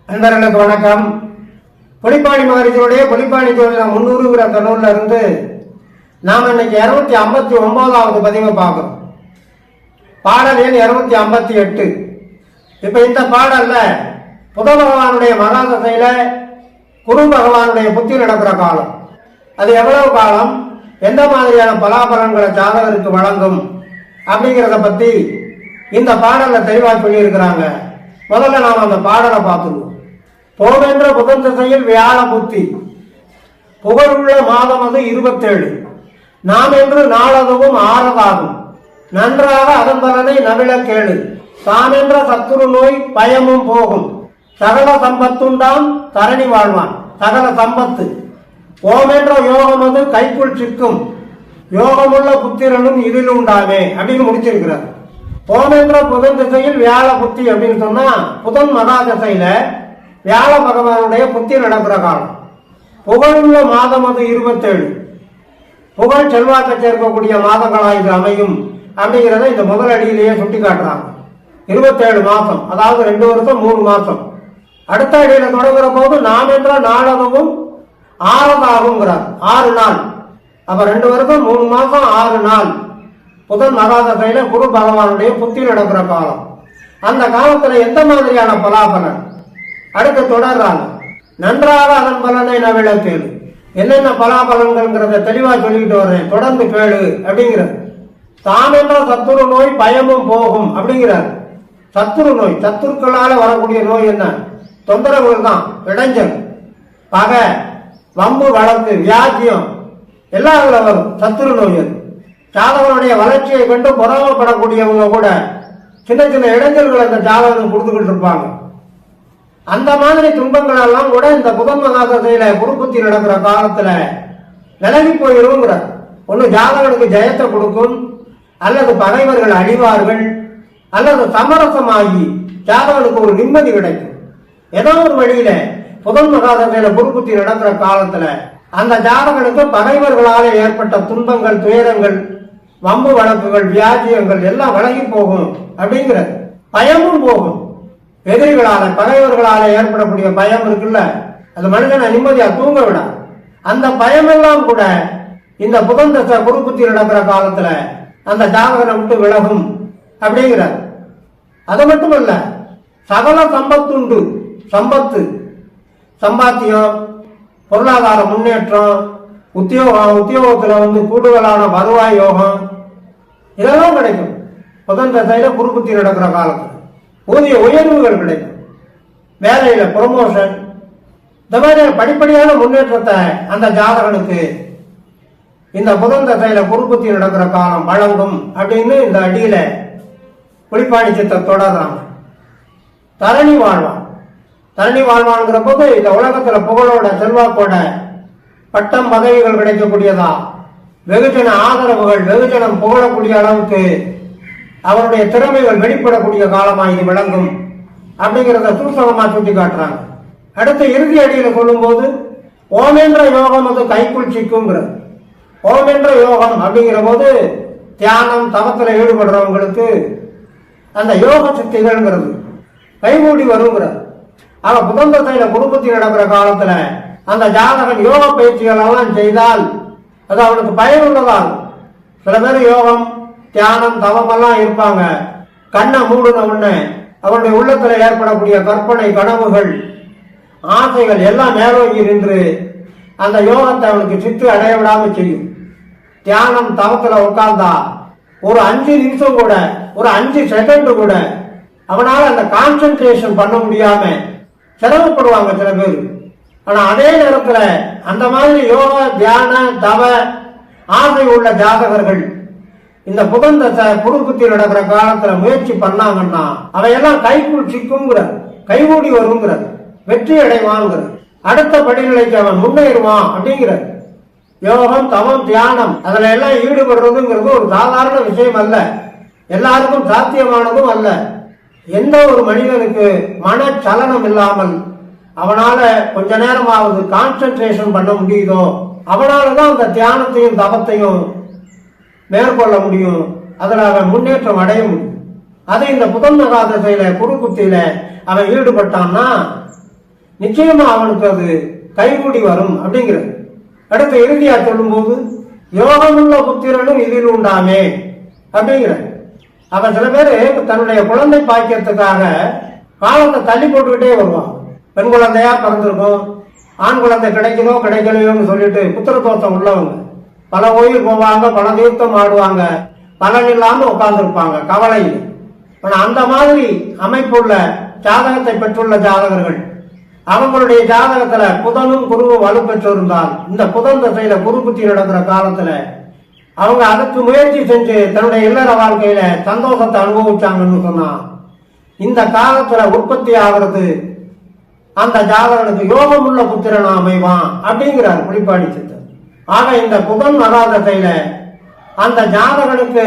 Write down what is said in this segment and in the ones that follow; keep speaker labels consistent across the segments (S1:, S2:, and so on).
S1: நண்பர்களுக்கு வணக்கம். புலிப்பாணி மகரிஷியுடைய புலிப்பாணி ஜோதிடம் 300ங்கிற நூல்ல இருந்து நாம இன்னைக்கு 259வது பதிவை பார்க்கிறோம். பாடல் எண் 258. இப்ப இந்த பாடல்ல புத பகவானுடைய மகாதசையில குரு பகவானுடைய புத்தி நடக்கிற காலம், அது எவ்வளவு காலம், எந்த மாதிரியான பலாபலன்களை ஜாதகருக்கு வழங்கும் அப்படிங்கிறத பத்தி இந்த பாடல்ல தெளிவா சொல்லி இருக்கிறாங்க. முதல்ல நாம் அந்த பாடலை பார்த்துருவோம். போகின்ற புதன் திசையில் வியாழ புத்தி, புகழுள்ள மாதம் அது 27, நாம் என்று நாளதுவும் ஆறதாகும், நன்றாக அதன் பலனை நவிழ கேளு, தானென்ற சத்துரு நோய் பயமும் போகும், சகல சம்பத்துண்டாம் தரணி வாழ்வான், சகல சம்பத்து, ஓமென்ற யோகம் அது கைக்குள் சிக்கும், யோகமுள்ள புத்திரனும் இதில் உண்டாமே அப்படின்னு முடிச்சிருக்கிறார். ஓமென்ற புதன் திசையில் வியாழ புத்தி அப்படின்னு சொன்னா, புதன் மகா திசையில வியாழ பகவானுடைய புத்தி நடக்கிற காலம். புகழுள்ள மாதம் அது 27, புகழ் செல்வாக்க சேர்க்கக்கூடிய மாதங்களா இது அமையும் அப்படிங்கிறத இந்த முதல் அடியிலேயே சுட்டி காட்டுறாங்க. 27 மாசம், அதாவது 2 வருஷம் 3 மாசம். அடுத்த அடியில தொடங்குற போது நாம் என்ற நாளகவும் ஆறதாகுங்கிறார், 6 நாள். அப்ப 2 வருஷம் 3 மாசம் 6 நாள் புதன் மகாதசையில குரு பகவானுடைய புத்தி நடக்கிற காலம். அந்த காலத்துல எந்த மாதிரியான பலாபலன் அடுத்து தொடர்றாங்க. நன்றாக அதன் பலனை நவிழ கேளு, என்னென்ன பலாபலன்கள்ங்கிறத தெளிவா சொல்லிக்கிட்டு வர்றேன், தொடர்ந்து கேளு அப்படிங்கிறது. தானென்ற சத்துரு நோய் பயமும் போகும் அப்படிங்கிறார். சத்துரு நோய், சத்துருக்களால வரக்கூடிய நோய் என்ன? தொந்தரவுகள் தான், இடைஞ்சல், பகை, வம்பு வழக்கு, வியாஜியம் எல்லாம் அதுல வரும். சத்துரு நோய் அது. ஜாதகனுடைய வளர்ச்சியை கண்டு பொறாமப்படக்கூடியவங்க கூட சின்ன சின்ன இடைஞ்சல்கள் அந்த ஜாதகம் கொடுத்துக்கிட்டு இருப்பாங்க. அந்த மாதிரி துன்பங்கள் எல்லாம் கூட இந்த புதன் மகாதசையில குருபுத்தி நடக்கிற காலத்துல விலகி போயிருங்கிற. ஒண்ணு ஜாதகனுக்கு ஜெயத்தை கொடுக்கும், அல்லது பகைவர்கள் அழிவார்கள், அல்லது சமரசமாகி ஜாதகனுக்கு ஒரு நிம்மதி கிடைக்கும். ஏதோ ஒரு வழியில புதன் மகாதசையில குருபுத்தி நடக்கிற காலத்துல அந்த ஜாதகனுக்கு பகைவர்களால ஏற்பட்ட துன்பங்கள், துயரங்கள், வம்பு வழக்குகள், வியாஜியங்கள் எல்லாம் விலகி போகும் அப்படிங்கிற. பயமும் போகும். எதிரிகளால பகைவர்களால ஏற்படக்கூடிய பயம் இருக்குல்ல, அது மனிதனை நிம்மதியா தூங்க விட. அந்த பயமெல்லாம் கூட இந்த புதன் தசை குருபுத்தி நடக்கிற காலத்துல அந்த ஜாதகனை விட்டு விலகும் அப்படிங்கிறார். அது மட்டுமல்ல, சகல சம்பத்துண்டு, சம்பத்து, சம்பாத்தியம், பொருளாதார முன்னேற்றம், உத்தியோகத்துல கூடுதலான வருவாய் யோகம் இதெல்லாம் கிடைக்கும் புதன் தசையில குருபுத்தி நடக்கிற காலத்துல. ஊதிய உயர்வுகள் கிடைக்கும், வேலையில ப்ரொமோஷன், இந்த மாதிரி படிப்படியான முன்னேற்றத்தை அந்த ஜாதகனுக்கு இந்த புதன் தசையில குருபுத்தி நடக்கிற காலம் வழங்கும் அப்படின்னு இந்த அடியில புலிப்பாணி சித்தத்தை தொடர்றாங்க. தரணி வாழ்வான், தரணி வாழ்வான்ங்கிற போது இந்த உலகத்துல புகழோட செல்வாக்கோட பட்டம் பதவிகள் கிடைக்கக்கூடியதா, வெகுஜன ஆதரவுகள், வெகுஜனம் புகழக்கூடிய அளவுக்கு அவருடைய திறமைகள் வெளிப்படக்கூடிய காலமா இது விளங்கும் அப்படிங்கிறத சூசகமா சுட்டி காட்டுறாங்க. அடுத்த இறுதி அடியில சொல்லும் போது ஓமென்ற யோகம் அது கைக்குள் சிக்குங்கிறது. ஓமென்ற யோகம் அப்படிங்கிற போது தியானம் தவத்துல ஈடுபடுறவங்களுக்கு அந்த யோக சக்திகள்ங்கிறது கைகூடி வருங்கிறது. அவ புதன் தசையில குருபுத்தி நடக்கிற காலத்துல அந்த ஜாதகன் யோக பயிற்சிகள் எல்லாம் செய்தால் அது அவனுக்கு பயனுள்ளதாகும். சில பேர் யோகம், தியானம், தவம் எல்லாம் இருப்பாங்க. கண்ணை மூடுன உடனே அவனுடைய உள்ளத்துல ஏற்படக்கூடிய கற்பனை, கனவுகள், ஆசைகள் எல்லாம் மேலோங்கி நின்று அந்த யோகத்தை அவனுக்கு சித்து அடைய விடாம செய்யும். தியானம் தவத்துல உட்கார்ந்தா ஒரு 5 நிமிஷம் கூட, ஒரு 5 செகண்ட் கூட அவனால அந்த கான்சென்ட்ரேஷன் பண்ண முடியாம சிரமப்படுவாங்க சில பேர். ஆனா அதே நேரத்துல அந்த மாதிரி யோக, தியான, தவ ஆசை உள்ள ஜாதகர்கள் இந்த புதன் தசை குருபுத்தி நடக்கிற காலத்துல முயற்சி பண்ணாங்கன்னா அவையெல்லாம் கைக்குள் சிக்குங்கிற, கைகூடி வருங்கிற, வெற்றி அடைவாங்கிற, அடுத்த படிநிலைக்கு அவன் முன்னேறுவான் அப்படிங்கிற. யோகம், தவம், தியானம் அதுல எல்லாம் ஈடுபடுறதுங்கிறது ஒரு சாதாரண விஷயம் அல்ல, எல்லாருக்கும் சாத்தியமானதும் அல்ல. எந்த ஒரு மனிதனுக்கு மனச்சலனம் இல்லாமல் அவனால கொஞ்ச நேரமாவது கான்சென்ட்ரேஷன் பண்ண முடியுதோ அவனாலதான் அந்த தியானத்தையும் தவத்தையும் மேற்கொள்ள முடியும், அதுல அவன் முன்னேற்றம் அடைய முடியும். அது இந்த புதன் மகாதசையில குருபுத்தியில அவன் ஈடுபட்டான்னா நிச்சயமா அவனுக்கு அது கைகூடி வரும் அப்படிங்கிறது. அடுத்த இறுதியா சொல்லும் போது யோகமுள்ள புத்திரனும் இதில் உண்டாமே அப்படிங்கிற. அப்ப சில பேரு தன்னுடைய குழந்தை பாக்கியத்துக்காக காலத்தை தள்ளி போட்டுக்கிட்டே வருவான். பெண் குழந்தையா பிறந்திருக்கும், ஆண் குழந்தை கிடைக்குதோ கிடைக்கலையோன்னு சொல்லிட்டு புத்திரதோஷம் உள்ளவங்க பல கோயில் போவாங்க, பல தீர்த்தம் ஆடுவாங்க, பலன் இல்லாம உட்கார்ந்துருப்பாங்க கவலையில். ஆனா அந்த மாதிரி அமைப்புள்ள ஜாதகத்தை பெற்றுள்ள ஜாதகர்கள் அவங்களுடைய ஜாதகத்துல புதனும் குருவும் வலுப்பெற்றிருந்தால் இந்த புதன் திசையில குரு புத்தி நடக்கிற காலத்துல அவங்க அதுக்கு முயற்சி செஞ்சு தன்னுடைய இல்லற வாழ்க்கையில சந்தோஷத்தை அனுபவிச்சாங்கன்னு சொன்னா இந்த காலத்துல உற்பத்தி ஆகிறது அந்த ஜாதகனுக்கு யோகமுள்ள புத்திரனா அமைவான் அப்படிங்கிறார் புலிப்பாணி சித்தர். ஆக இந்த புதன் மகாதசையில அந்த ஜாதகனுக்கு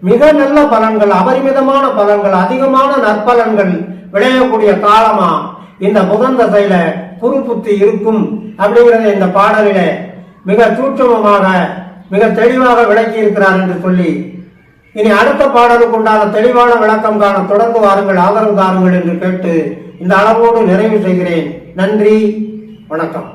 S1: மிக நல்ல பலன்கள், அபரிமிதமான பலன்கள், அதிகமான நற்பலன்கள் விளையக்கூடிய காலமா இந்த புதன் தசையில குரு புத்தி இருக்கும் அப்படிங்கிறத இந்த பாடலில மிக சூட்சமமாக மிக தெளிவாக விளக்கி இருக்கிறார் என்று சொல்லி இனி அடுத்த பாடலுக்கு உண்டான தெளிவான விளக்கம் காண தொடர்ந்து வாருங்கள், ஆதரவு தாருங்கள் என்று கேட்டு இந்த அளவோடு நிறைவு செய்கிறேன். நன்றி, வணக்கம்.